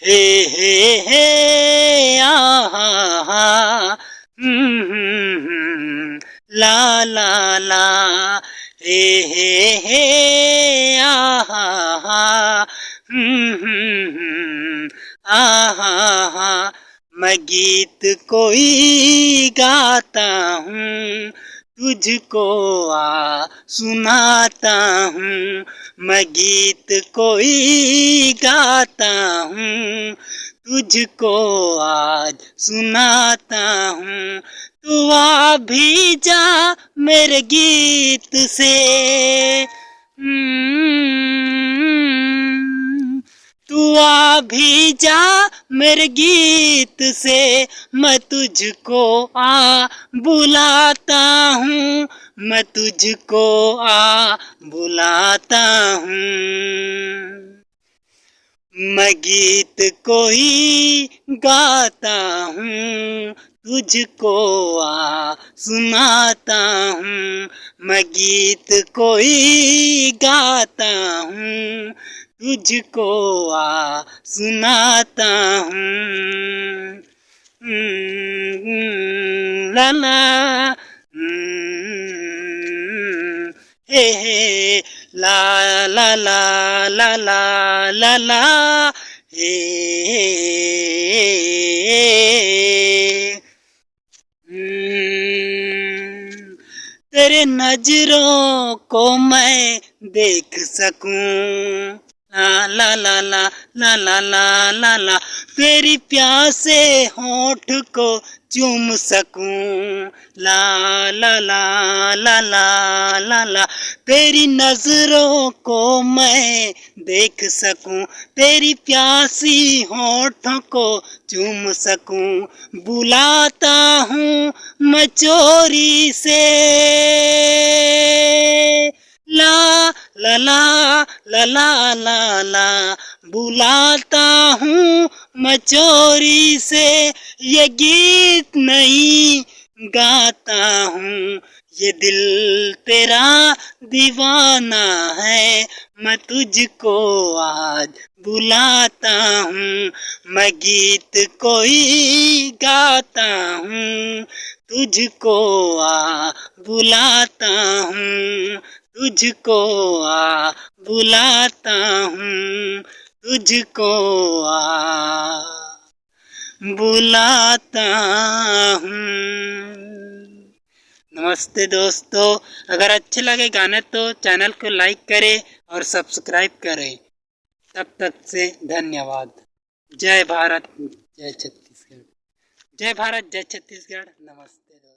हे हे हे आहा हा ला ला ला हे हे हे आहा हा आहा हा मैं गीत कोई गाता हूँ तुझको सुनाता हूँ। मैं गीत कोई गाता हूँ तुझको आज सुनाता हूँ। तू आ भी जा मेरे गीत से तू आ भी जा मेरे गीत से मैं तुझको बुलाता हूँ। मैं तुझको बुलाता हूँ। मैं गीत कोई गाता हूँ तुझको सुनाता हूँ। मैं गीत कोई गाता हूँ तुझको सुनाता हूँ। ला ला हे हे ला ला ला ला ला ला ला हे तेरे नजरों को मैं देख सकूं ला ला ला ला ला ला ला ला ला तेरी प्यासे होठ को चूम सकूं ला ला ला ला ला ला ला तेरी नजरों को मैं देख सकूं तेरी प्यासी होठों को चूम सकूं। बुलाता हूँ मैं चोरी से ला ला ला ला ला ला ला बुलाता हूँ मैं चोरी से ये गीत नहीं गाता हूँ ये दिल तेरा दीवाना है। मैं तुझको आज बुलाता हूँ। मैं गीत कोई गाता हूँ तुझको बुलाता हूँ तुझको बुलाता हूँ तुझको बुलाता हूँ। नमस्ते दोस्तों, अगर अच्छे लगे गाने तो चैनल को लाइक करें और सब्सक्राइब करें। तब तक से धन्यवाद। जय भारत जय छत्तीसगढ़। जय भारत जय छत्तीसगढ़। नमस्ते दोस्तों।